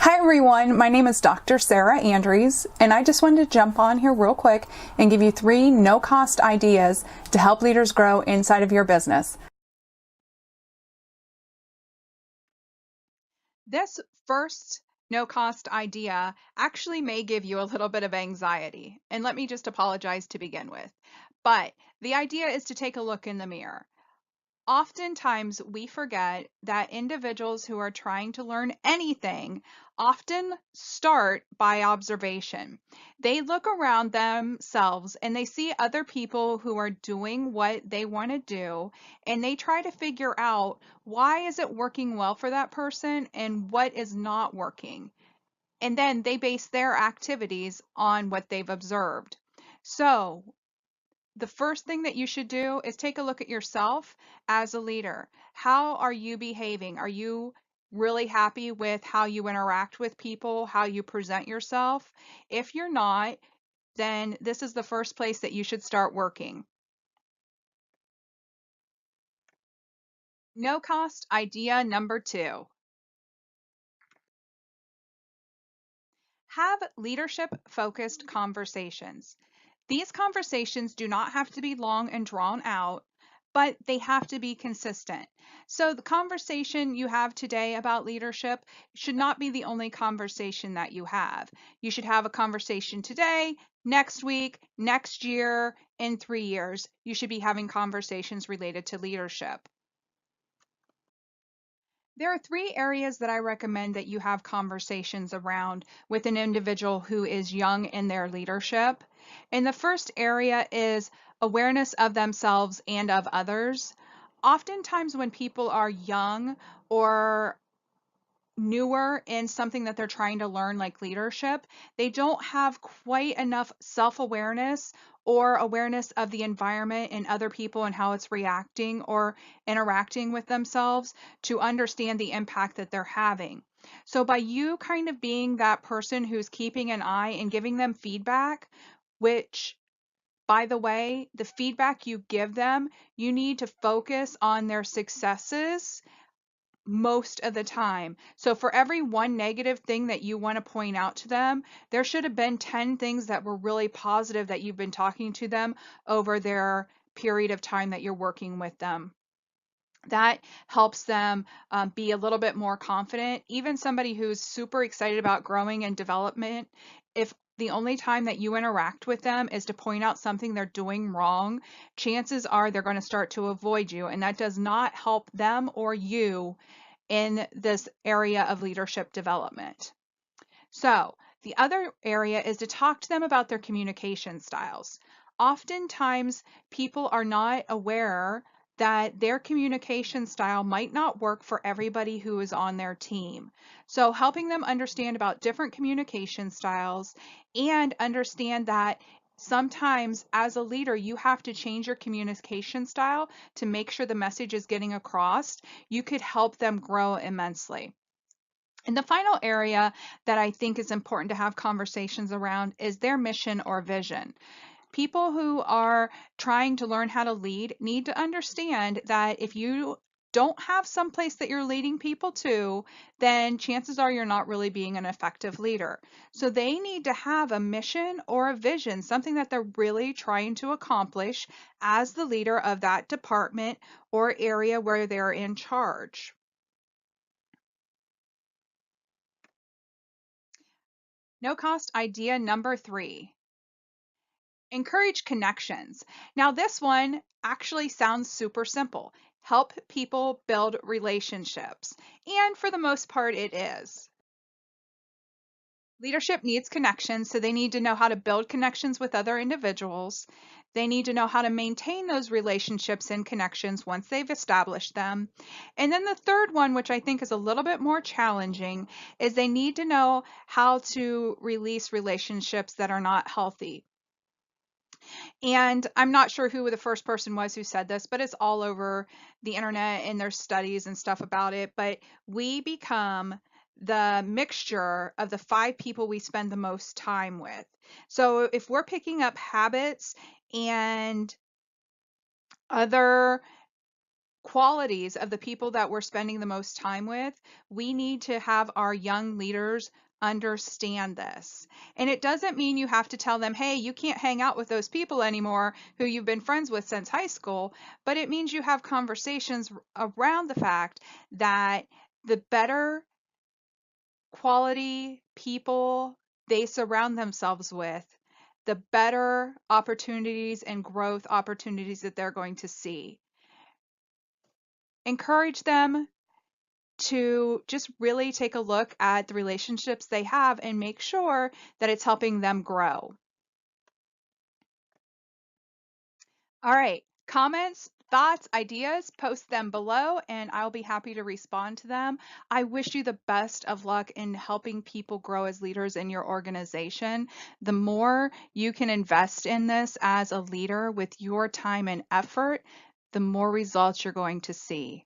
Hi everyone, my name is Dr. Sarah Andrews, and I just wanted to jump on here real quick and give you 3 no-cost ideas to help leaders grow inside of your business. This first no-cost idea actually may give you a little bit of anxiety, and let me just apologize to begin with. But the idea is to take a look in the mirror. Oftentimes, we forget that individuals who are trying to learn anything often start by observation. They look around themselves and they see other people who are doing what they want to do, and they try to figure out why is it working well for that person and what is not working. And then they base their activities on what they've observed. So, the first thing that you should do is take a look at yourself as a leader. How are you behaving? Are you really happy with how you interact with people, how you present yourself? If you're not, then this is the first place that you should start working. No cost idea number 2. Have leadership focused conversations. These conversations do not have to be long and drawn out, but they have to be consistent. So the conversation you have today about leadership should not be the only conversation that you have. You should have a conversation today, next week, next year, in 3 years. You should be having conversations related to leadership. There are 3 areas that I recommend that you have conversations around with an individual who is young in their leadership. And the first area is awareness of themselves and of others. Oftentimes, when people are young or newer in something that they're trying to learn, like leadership, they don't have quite enough self-awareness or awareness of the environment and other people and how it's reacting or interacting with themselves to understand the impact that they're having. So by you kind of being that person who's keeping an eye and giving them feedback, which, by the way, the feedback you give them, you need to focus on their successes most of the time. So for every one negative thing that you want to point out to them, there should have been 10 things that were really positive that you've been talking to them over their period of time that you're working with them. That helps them be a little bit more confident. Even somebody who's super excited about growing and development, if the only time that you interact with them is to point out something they're doing wrong, chances are they're going to start to avoid you, and that does not help them or you in this area of leadership development. So the other area is to talk to them about their communication styles. Oftentimes, people are not aware that their communication style might not work for everybody who is on their team. So helping them understand about different communication styles and understand that sometimes as a leader, you have to change your communication style to make sure the message is getting across. You could help them grow immensely. And the final area that I think is important to have conversations around is their mission or vision. People who are trying to learn how to lead need to understand that if you don't have some place that you're leading people to, then chances are you're not really being an effective leader. So they need to have a mission or a vision, something that they're really trying to accomplish as the leader of that department or area where they're in charge. No cost idea number 3. Encourage connections. Now, this one actually sounds super simple. Help people build relationships. And for the most part, it is. Leadership needs connections, so they need to know how to build connections with other individuals. They need to know how to maintain those relationships and connections once they've established them. And then the third one, which I think is a little bit more challenging, is they need to know how to release relationships that are not healthy. And I'm not sure who the first person was who said this, but it's all over the internet and there's studies and stuff about it. But we become the mixture of the 5 people we spend the most time with. So if we're picking up habits and other qualities of the people that we're spending the most time with, we need to have our young leaders understand this. And it doesn't mean you have to tell them, hey, you can't hang out with those people anymore who you've been friends with since high school, but it means you have conversations around the fact that the better quality people they surround themselves with, the better opportunities and growth opportunities that they're going to see. Encourage them to just really take a look at the relationships they have and make sure that it's helping them grow. All right, comments, thoughts, ideas, post them below and I'll be happy to respond to them. I wish you the best of luck in helping people grow as leaders in your organization. The more you can invest in this as a leader with your time and effort, the more results you're going to see.